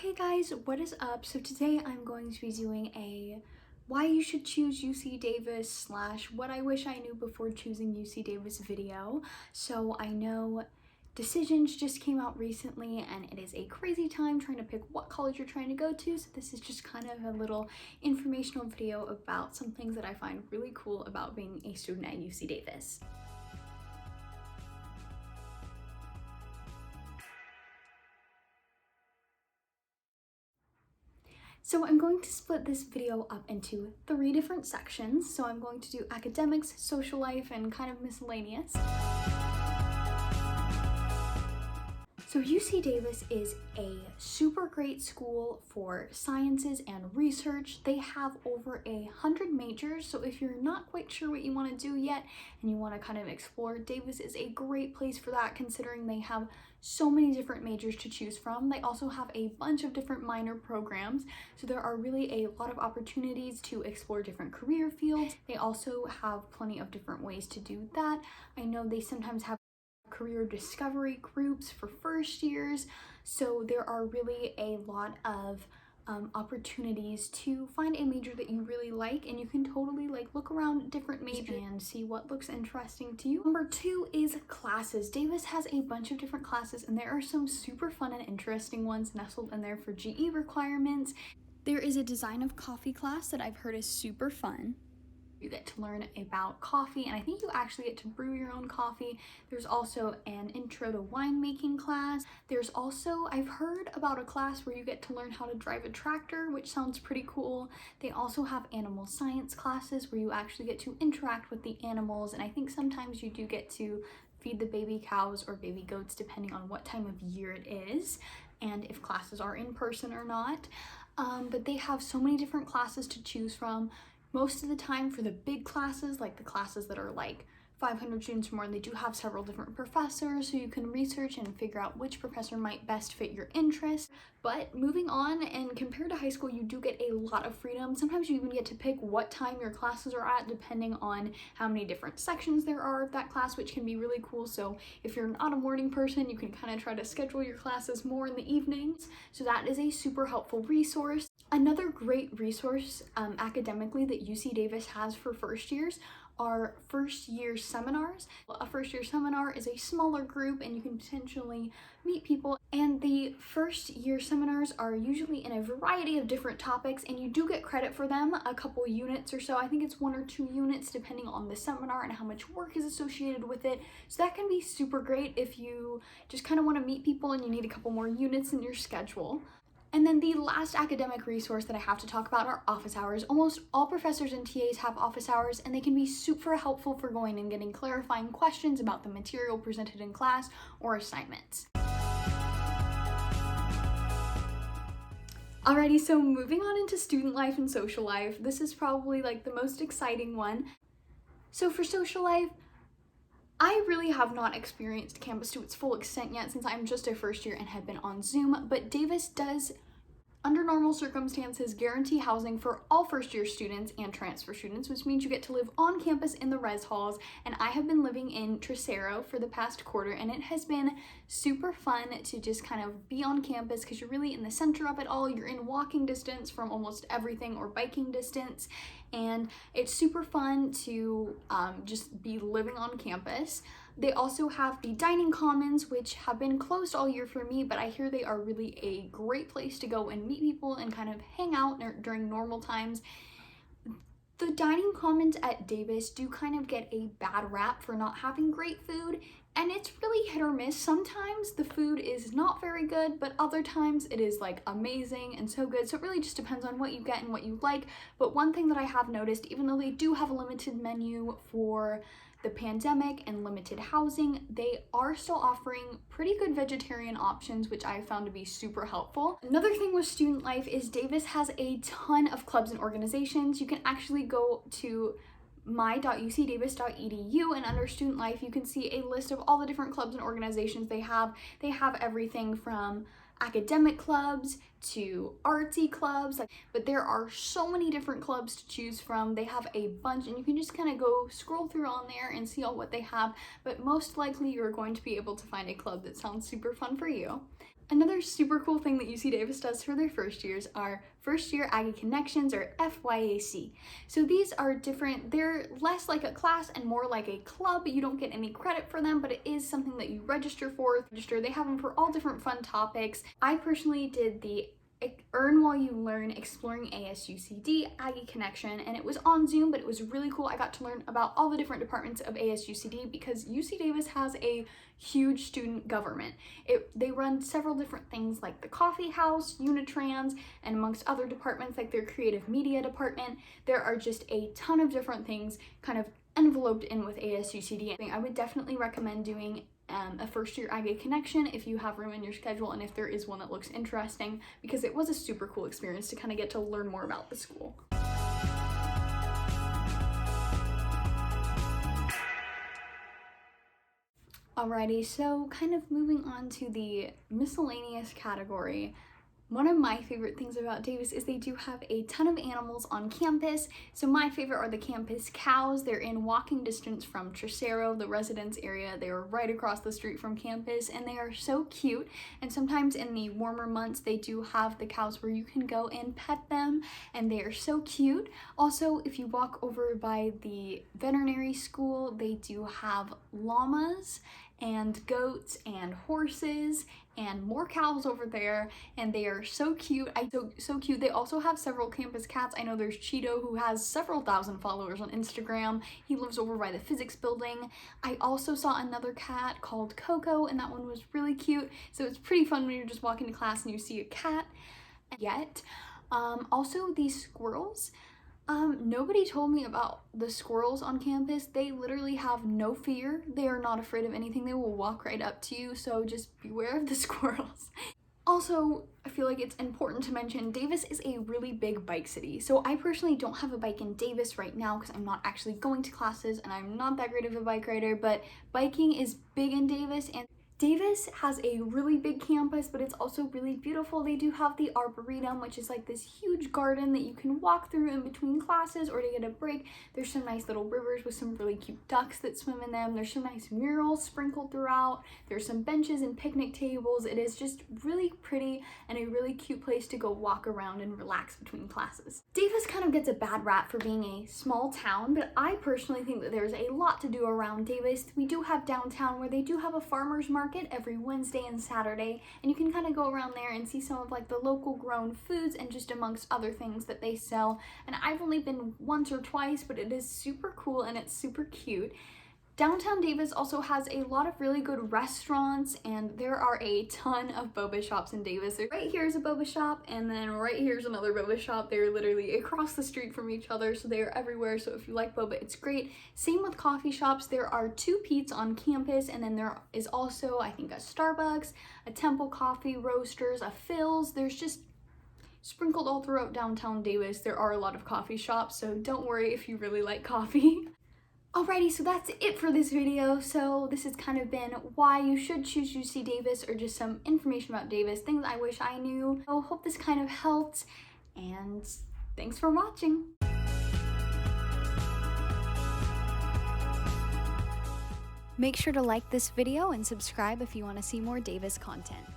Hey guys, what is up? So today I'm going to be doing a why you should choose UC Davis slash what I wish I knew before choosing UC Davis video. So I know decisions just came out recently and it is a crazy time trying to pick what college you're trying to go to. So this is just kind of a little informational video about some things that I find really cool about being a student at UC Davis. So I'm going to split this video up into 3 different sections. So I'm going to do academics, social life, and kind of miscellaneous. So UC Davis is a super great school for sciences and research. They have over 100 majors, so if you're not quite sure what you want to do yet and you want to kind of explore, Davis is a great place for that considering they have so many different majors to choose from. They also have a bunch of different minor programs, so there are really a lot of opportunities to explore different career fields. They also have plenty of different ways to do that. I know they sometimes have career discovery groups for first years, so there are really a lot of opportunities to find a major that you really like, and you can totally look around different majors and see what looks interesting to you. Number 2 is classes. Davis has a bunch of different classes and there are some super fun and interesting ones nestled in there for GE requirements. There is a design of coffee class that I've heard is super fun. You get to learn about coffee, and I think you actually get to brew your own coffee. There's also an intro to winemaking class. There's also, I've heard about a class where you get to learn how to drive a tractor, which sounds pretty cool. They also have animal science classes where you actually get to interact with the animals, and I think sometimes you do get to feed the baby cows or baby goats depending on what time of year it is and if classes are in person or not. But they have so many different classes to choose from. Most of the time for the big classes, like the classes that are like 500 students or more, they do have several different professors, so you can research and figure out which professor might best fit your interests. But moving on, and compared to high school, you do get a lot of freedom. Sometimes you even get to pick what time your classes are at, depending on how many different sections there are of that class, which can be really cool. So if you're not a morning person, you can kind of try to schedule your classes more in the evenings. So that is a super helpful resource. Another great resource academically that UC Davis has for first years are first year seminars. A first year seminar is a smaller group and you can potentially meet people, and the first year seminars are usually in a variety of different topics and you do get credit for them, a couple units or so. I think it's 1 or 2 units depending on the seminar and how much work is associated with it. So that can be super great if you just kind of want to meet people and you need a couple more units in your schedule. And then the last academic resource that I have to talk about are office hours. Almost all professors and TAs have office hours, and they can be super helpful for going and getting clarifying questions about the material presented in class or assignments. Alrighty, so moving on into student life and social life. This is probably the most exciting one. So for social life, I really have not experienced campus to its full extent yet since I'm just a first year and have been on Zoom, but Davis does, under normal circumstances, guarantee housing for all first year students and transfer students, which means you get to live on campus in the res halls. And I have been living in Trocero for the past quarter, and it has been super fun to just kind of be on campus because you're really in the center of it all. You're in walking distance from almost everything or biking distance, and it's super fun to just be living on campus. They also have the dining commons, which have been closed all year for me, but I hear they are really a great place to go and meet people and kind of hang out during normal times. The dining commons at Davis do kind of get a bad rap for not having great food, and it's really hit or miss. Sometimes the food is not very good, but other times it is amazing and so good. So it really just depends on what you get and what you like. But one thing that I have noticed, even though they do have a limited menu for the pandemic and limited housing, they are still offering pretty good vegetarian options, which I found to be super helpful. Another thing with student life is Davis has a ton of clubs and organizations. You can actually go to my.ucdavis.edu, and under student life you can see a list of all the different clubs and organizations they have. They have everything from academic clubs to artsy clubs, but there are so many different clubs to choose from. They have a bunch, and you can just kind of go scroll through on there and see all what they have, but most likely you're going to be able to find a club that sounds super fun for you. Another super cool thing that UC Davis does for their first years are First Year Aggie Connections, or FYAC. So these are different, they're less like a class and more like a club. You don't get any credit for them, but it is something that you register for. They have them for all different fun topics. I personally did the Earn While You Learn Exploring ASUCD Aggie Connection, and it was on Zoom, but it was really cool. I got to learn about all the different departments of ASUCD because UC Davis has a huge student government. They run several different things like the coffee house, Unitrans, and amongst other departments like their creative media department. There are just a ton of different things kind of enveloped in with ASUCD. I would definitely recommend doing a first year Aggie Connection if you have room in your schedule and if there is one that looks interesting, because it was a super cool experience to kind of get to learn more about the school. Alrighty, so kind of moving on to the miscellaneous category. One of my favorite things about Davis is they do have a ton of animals on campus. So my favorite are the campus cows. They're in walking distance from Trocero, the residence area. They are right across the street from campus, and they are so cute. And sometimes in the warmer months, they do have the cows where you can go and pet them, and they are so cute. Also, if you walk over by the veterinary school, they do have llamas and goats and horses and more cows over there, and they are so cute. So cute. They also have several campus cats. I know there's Cheeto, who has several thousand followers on Instagram. He lives over by the physics building. I also saw another cat called Coco, and that one was really cute. So it's pretty fun when you're just walking to class and you see a cat. Also these squirrels. Nobody told me about the squirrels on campus. They literally have no fear. They are not afraid of anything. They will walk right up to you, so just beware of the squirrels. Also, I feel like it's important to mention Davis is a really big bike city. So I personally don't have a bike in Davis right now because I'm not actually going to classes and I'm not that great of a bike rider, but biking is big in Davis, and Davis has a really big campus, but it's also really beautiful. They do have the Arboretum, which is like this huge garden that you can walk through in between classes or to get a break. There's some nice little rivers with some really cute ducks that swim in them. There's some nice murals sprinkled throughout. There's some benches and picnic tables. It is just really pretty and a really cute place to go walk around and relax between classes. Davis kind of gets a bad rap for being a small town, but I personally think that there's a lot to do around Davis. We do have downtown where they do have a farmer's market every Wednesday and Saturday, and you can kind of go around there and see some of like the local grown foods and just amongst other things that they sell. And I've only been once or twice, but it is super cool and it's super cute. Downtown Davis also has a lot of really good restaurants, and there are a ton of boba shops in Davis. Right here is a boba shop, and then right here is another boba shop. They're literally across the street from each other, so they are everywhere. So if you like boba, it's great. Same with coffee shops. There are 2 Pete's on campus, and then there is also, I think, a Starbucks, a Temple Coffee Roasters, a Phil's. There's just sprinkled all throughout downtown Davis. There are a lot of coffee shops, so don't worry if you really like coffee. Alrighty, so that's it for this video. So this has kind of been why you should choose UC Davis, or just some information about Davis, things I wish I knew. So hope this kind of helped, and thanks for watching. Make sure to like this video and subscribe if you want to see more Davis content.